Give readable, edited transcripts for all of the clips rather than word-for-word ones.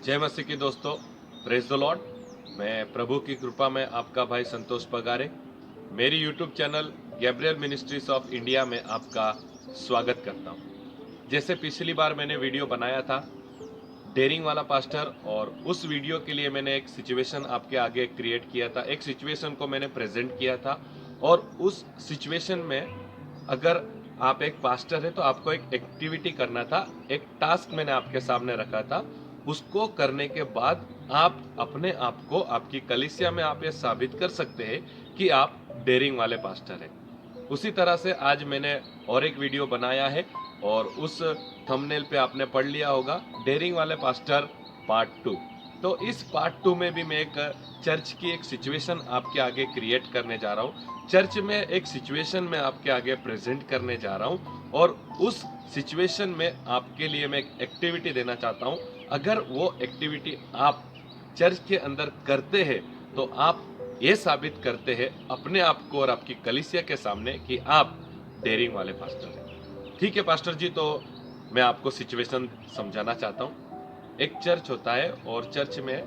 जय मसीह की दोस्तों, प्रेज द लॉर्ड। मैं प्रभु की कृपा में आपका भाई संतोष पगारे मेरी YouTube channel Gabriel ministries of India में आपका स्वागत करता हूं। जैसे पिछली बार मैंने वीडियो बनाया था डेयरिंग वाला पास्टर, और उस वीडियो के लिए मैंने एक सिचुएशन आपके आगे क्रिएट किया था, एक सिचुएशन को मैंने प्रेजेंट किया था। और उस सिचुएशन में अगर आप एक पास्टर है तो आपको एक एक्टिविटी करना था, एक टास्क मैंने आपके सामने रखा था। उसको करने के बाद आप अपने आप को, आपकी कलीसिया में आप ये साबित कर सकते हैं कि आप डेयरिंग वाले पास्टर हैं। उसी तरह से आज मैंने और एक वीडियो बनाया है, और उस थंबनेल पे आपने पढ़ लिया होगा, डेयरिंग वाले पास्टर पार्ट 2। तो इस पार्ट 2 में भी मैं एक चर्च की एक सिचुएशन आपके आगे क्रिएट करने जा रहा हूँ। चर्च में एक सिचुएशन में आपके आगे प्रेजेंट करने जा रहा हूँ, और उस सिचुएशन में आपके लिए मैं एक एक्टिविटी देना चाहता हूँ। अगर वो एक्टिविटी आप चर्च के अंदर करते हैं तो आप ये साबित करते हैं अपने आप को और आपकी कलीसिया के सामने कि आप डेयरिंग वाले पास्टर हैं। ठीक है पास्टर जी, तो मैं आपको सिचुएशन समझाना चाहता हूँ। एक चर्च होता है और चर्च में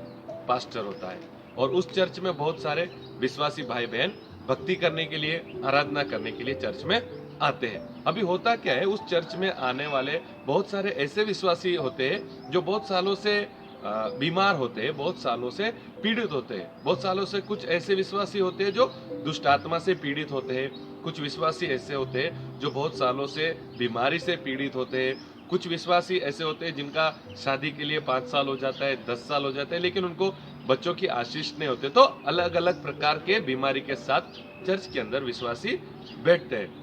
पास्टर होता है, और उस चर्च में बहुत सारे विश्वासी भाई बहन भक्ति करने के लिए, आराधना करने के लिए चर्च में आते हैं। अभी होता क्या है, उस चर्च में आने वाले बहुत सारे ऐसे विश्वासी होते हैं जो बहुत सालों से बीमार होते हैं, बहुत सालों से पीड़ित होते हैं। बहुत सालों से कुछ ऐसे विश्वासी होते हैं जो दुष्ट आत्मा से पीड़ित होते हैं। कुछ विश्वासी ऐसे होते हैं जो बहुत सालों से बीमारी से पीड़ित होते हैं। कुछ विश्वासी ऐसे होते हैं जिनका शादी के लिए 5 साल हो जाता है, 10 साल हो जाता है, लेकिन उनको बच्चों की आशीष नहीं होते। तो अलग अलग प्रकार के बीमारी के साथ चर्च के अंदर विश्वासी बैठते हैं।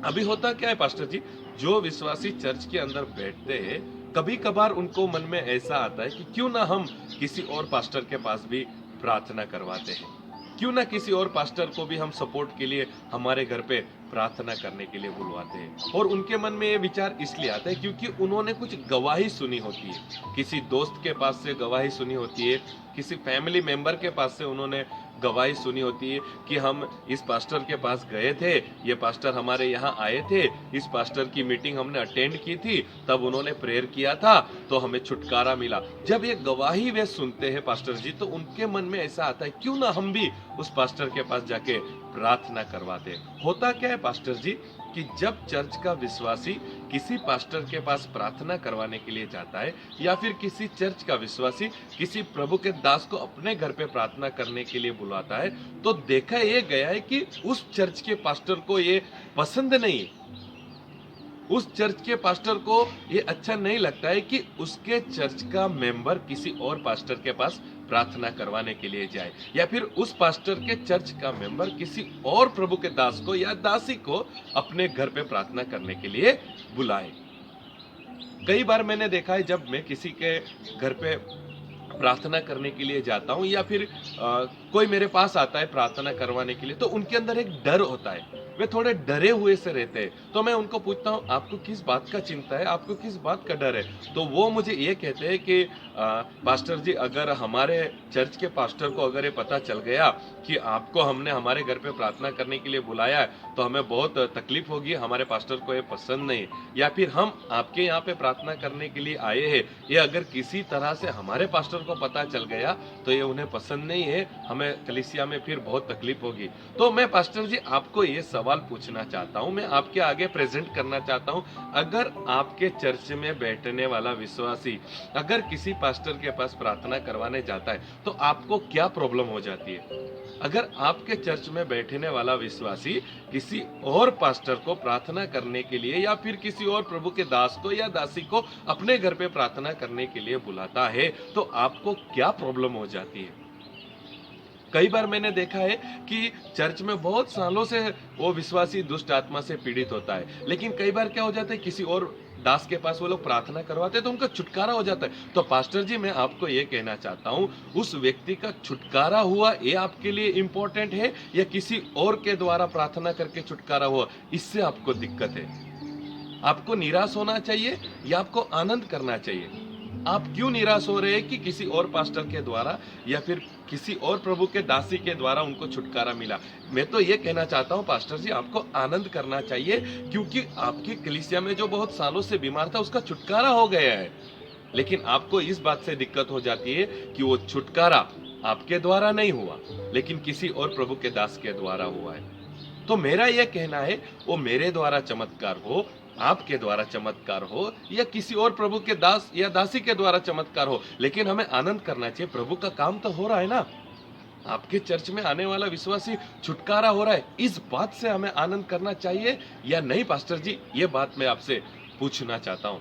अभी होता क्या है पास्टर जी, जो विश्वासी चर्च के अंदर बैठते हैं, कभी कभार उनको मन में ऐसा आता है कि क्यों ना हम किसी और पास्टर के पास भी प्रार्थना करवाते हैं, क्यों ना किसी और पास्टर को भी हम सपोर्ट के लिए हमारे घर पे प्रार्थना करने के लिए बुलवाते हैं। और उनके मन में ये विचार इसलिए आता है क्योंकि उन्होंने कुछ गवाही सुनी होती है, किसी दोस्त के पास से गवाही सुनी होती है, किसी फैमिली मेंबर के पास से उन्होंने गवाही सुनी होती है कि हम इस पास्टर के पास गए थे, ये पास्टर हमारे यहाँ आए थे, इस पास्टर की मीटिंग हमने अटेंड की थी, तब उन्होंने प्रेयर किया था तो हमें छुटकारा मिला। जब ये गवाही वे सुनते हैं पास्टर जी, तो उनके मन में ऐसा आता है क्यों ना हम भी उस पास्टर के पास जाके प्रार्थना करवाते। होता क्या है पास्टर जी कि जब चर्च का विश्वासी किसी पास्टर के पास प्रार्थना करवाने के लिए जाता है, या फिर किसी चर्च का विश्वासी किसी प्रभु के दास को अपने घर पे प्रार्थना करने के लिए बुलाता है, तो देखा ये गया है कि उस चर्च के पास्टर को ये पसंद नहीं, उस चर्च के पास्टर को ये अच्छा नहीं लगता है कि उसके चर्च का मेंबर किसी और पास्टर के पास प्रार्थना करवाने के लिए जाए, या फिर उस पास्टर के चर्च का मेंबर किसी और प्रभु के दास को या दासी को अपने घर पे प्रार्थना करने के लिए बुलाए। कई बार मैंने देखा है, जब मैं किसी के घर पे प्रार्थना करने के लिए जाता हूँ, या फिर कोई मेरे पास आता है प्रार्थना करवाने के लिए, तो उनके अंदर एक डर होता है, वे थोड़े डरे हुए से रहते हैं। तो मैं उनको पूछता हूँ आपको किस बात का चिंता है, आपको किस बात का डर है? तो वो मुझे ये कहते हैं कि पास्टर जी, अगर हमारे चर्च के पास्टर को अगर ये पता चल गया कि आपको हमने हमारे घर पे प्रार्थना करने के लिए बुलाया है, तो हमें बहुत तकलीफ होगी, हमारे पास्टर को ये पसंद नहीं। या फिर हम आपके यहाँ पे प्रार्थना करने के लिए आए हैं, ये अगर किसी तरह से हमारे पास्टर को पता चल गया तो ये उन्हें पसंद नहीं है, हमें कलीसिया में फिर बहुत तकलीफ होगी। तो मैं पास्टर जी आपको ये सवाल पूछना चाहता हूँ, मैं आपके आगे प्रेजेंट करना चाहता हूँ, अगर आपके चर्च में बैठने वाला विश्वासी अगर किसी पास्टर के पास प्रार्थना करवाने जाता है तो आपको क्या प्रॉब्लम हो जाती है? अगर आपके चर्च में बैठने वाला विश्वासी किसी और पास्टर को प्रार्थना करने के लिए, या फिर किसी और प्रभु के दास को या दासी को अपने घर पे प्रार्थना करने के लिए बुलाता है, तो आपको क्या प्रॉब्लम हो जाती है? कई बार मैंने देखा है कि चर्च में बहुत सालों से वो विश्वासी दुष्ट आत्मा से पीड़ित होता है, लेकिन कई बार क्या हो जाता है, किसी और दास के पास वो लोग प्रार्थना करवाते हैं तो उनका छुटकारा हो जाता है। तो पास्टर जी मैं आपको ये कहना चाहता हूँ, उस व्यक्ति का छुटकारा हुआ ये आपके लिए इंपॉर्टेंट है, या किसी और के द्वारा प्रार्थना करके छुटकारा हुआ, इससे आपको दिक्कत है? आपको निराश होना चाहिए या आपको आनंद करना चाहिए? आप क्यों निराश हो रहे हैं कि किसी और पास्टर के द्वारा या फिर किसी और प्रभु के दासी के द्वारा उनको छुटकारा मिला? मैं तो ये कहना चाहता हूँ पास्टर जी, आपको आनंद करना चाहिए, क्योंकि आपकी कलीसिया में जो बहुत सालों से बीमार था उसका छुटकारा हो गया है। लेकिन आपको इस बात से दिक्कत हो जाती है कि वो छुटकारा आपके द्वारा नहीं हुआ, लेकिन किसी और प्रभु के दास के द्वारा हुआ है। तो मेरा यह कहना है, वो मेरे द्वारा चमत्कार हो, आपके द्वारा चमत्कार हो, या किसी और प्रभु के दास या दासी के द्वारा चमत्कार हो, लेकिन हमें आनंद करना चाहिए। प्रभु का काम तो हो रहा है ना, आपके चर्च में आने वाला विश्वासी छुटकारा हो रहा है, इस बात से हमें आनंद करना चाहिए या नहीं पास्टर जी? ये बात मैं आपसे पूछना चाहता हूँ।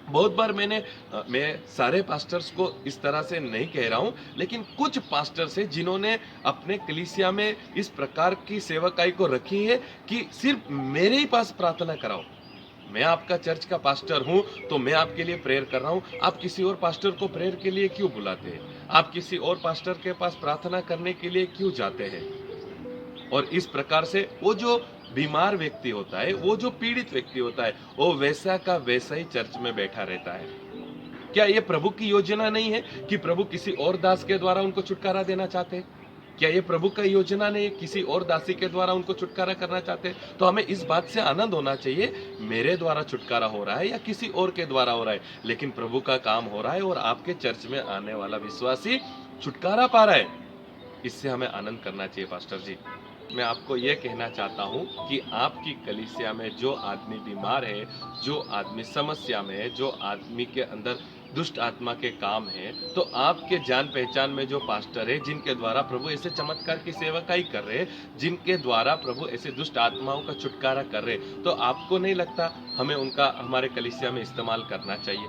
बहुत बार मैं सारे पास्टर्स को इस तरह से नहीं कह रहा हूं, लेकिन कुछ पास्टर्स हैं जिन्होंने अपने कलीसिया में इस प्रकार की सेवकाई को रखी है कि सिर्फ मेरे ही पास प्रार्थना कराओ। मैं आपका चर्च का पास्टर हूं, तो मैं आपके लिए प्रेयर कर रहा हूं, आप किसी और पास्टर को प्रेयर के लिए क्यों बुलाते हैं? आप किसी और पास्टर के पास प्रार्थना करने के लिए क्यों जाते हैं? और इस प्रकार से वो जो बीमार व्यक्ति होता है, वो जो पीड़ित व्यक्ति होता है, वो वैसा का वैसा ही चर्च में बैठा रहता है। क्या ये प्रभु की योजना नहीं है कि प्रभु किसी और दास के द्वारा उनको छुटकारा देना चाहते हैं? क्या ये प्रभु का योजना नहीं है, किसी और दासी के द्वारा उनको छुटकारा करना चाहते हैं? तो हमें इस बात से आनंद होना चाहिए, मेरे द्वारा छुटकारा हो रहा है या किसी और के द्वारा हो रहा है, लेकिन प्रभु का काम हो रहा है और आपके चर्च में आने वाला विश्वासी छुटकारा पा रहा है। इससे हमें आनंद करना चाहिए पास्टर जी। मैं आपको यह कहना चाहता हूं कि आपकी कलीसिया में जो आदमी बीमार है, जो आदमी समस्या में है, जो आदमी के अंदर दुष्ट आत्मा के काम है, तो आपके जान पहचान में जो पास्टर है, जिनके द्वारा प्रभु ऐसे चमत्कार की सेवकाई कर रहे हैं, जिनके द्वारा प्रभु ऐसे दुष्ट आत्माओं का छुटकारा कर रहे हैं, तो आपको नहीं लगता हमें उनका हमारे कलीसिया में इस्तेमाल करना चाहिए?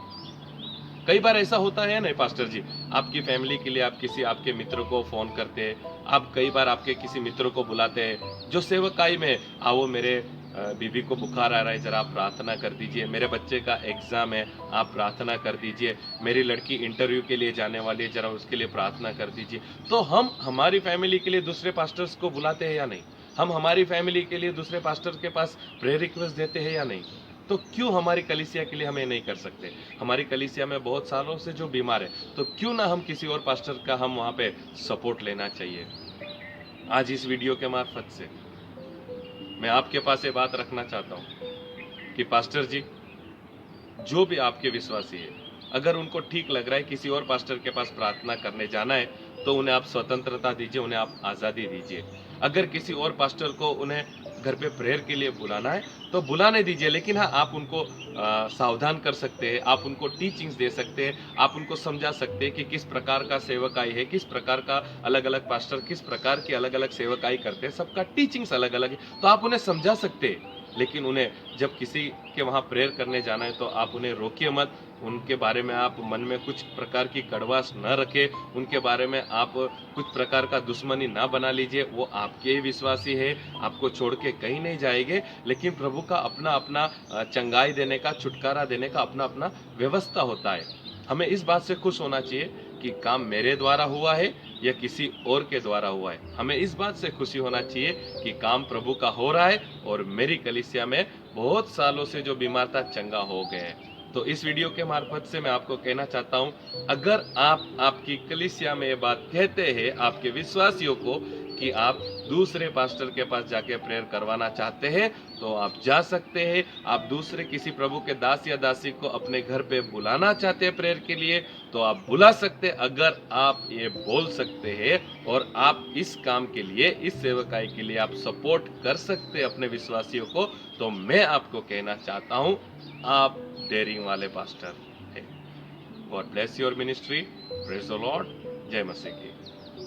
कई बार ऐसा होता है नहीं पास्टर जी, आपकी फैमिली के लिए आप किसी आपके मित्र को फोन करते हैं, आप कई बार आपके किसी मित्र को बुलाते हैं जो सेवकाई में, आओ मेरे बीबी को बुखार आ रहा है, जरा आप प्रार्थना कर दीजिए, मेरे बच्चे का एग्जाम है, आप प्रार्थना कर दीजिए, मेरी लड़की इंटरव्यू के लिए जाने वाली है, जरा उसके लिए प्रार्थना कर दीजिए। तो हम हमारी फैमिली के लिए दूसरे पास्टर्स को बुलाते हैं या नहीं? हम हमारी फैमिली के लिए दूसरे पास्टर के पास प्रेयर रिक्वेस्ट देते हैं या नहीं? तो क्यों हमारी कलीसिया के लिए हम ये नहीं कर सकते? हमारी कलीसिया में बहुत सालों से जो बीमार है, तो क्यों ना हम किसी और पास्टर का हम वहां पे सपोर्ट लेना चाहिए? आज इस वीडियो के मार्फत से मैं आपके पास ये बात रखना चाहता हूँ कि पास्टर जी, जो भी आपके विश्वासी है, अगर उनको ठीक लग रहा है किसी और पास्टर के पास प्रार्थना करने जाना है, तो उन्हें आप स्वतंत्रता दीजिए, उन्हें आप आज़ादी दीजिए। अगर किसी और पास्टर को उन्हें घर पे प्रेयर के लिए बुलाना है, तो बुलाने दीजिए, लेकिन हाँ, आप उनको सावधान कर सकते हैं, आप उनको टीचिंग्स दे सकते हैं, आप उनको समझा सकते हैं कि किस प्रकार का सेवकाई है, किस प्रकार का अलग अलग पास्टर किस प्रकार की अलग अलग सेवकाई करते हैं, सबका टीचिंग्स अलग अलग है, तो आप उन्हें समझा सकते हैं। लेकिन उन्हें जब किसी के वहाँ प्रेयर करने जाना है, तो आप उन्हें रोकिए मत, उनके बारे में आप मन में कुछ प्रकार की कड़वास न रखें, उनके बारे में आप कुछ प्रकार का दुश्मनी ना बना लीजिए। वो आपके ही विश्वासी है, आपको छोड़ के कहीं नहीं जाएंगे, लेकिन प्रभु का अपना अपना चंगाई देने का, छुटकारा देने का अपना अपना व्यवस्था होता है। हमें इस बात से खुश होना चाहिए कि काम मेरे द्वारा हुआ है या किसी और के द्वारा हुआ है। हमें इस बात से खुशी होना चाहिए कि काम प्रभु का हो रहा है और मेरी कलीसिया में बहुत सालों से जो बीमार था चंगा हो गए हैं। तो इस वीडियो के मार्फत से मैं आपको कहना चाहता हूं, अगर आप आपकी कलीसिया में ये बात कहते हैं आपके विश्वासियों को कि आप दूसरे पास्टर के पास जाके प्रेयर करवाना चाहते हैं, तो आप जा सकते हैं। आप दूसरे किसी प्रभु के दास या दासी को अपने घर पे बुलाना चाहते हैं प्रेयर के लिए, तो आप बुला सकते हैं। अगर आप ये बोल सकते हैं और आप इस काम के लिए, इस सेवकाई के लिए आप सपोर्ट कर सकते हैं अपने विश्वासियों को, तो मैं आपको कहना चाहता हूं, आप डेयरिंग वाले पास्टर हैं। God bless your ministry. Praise the Lord. जय मसीह की।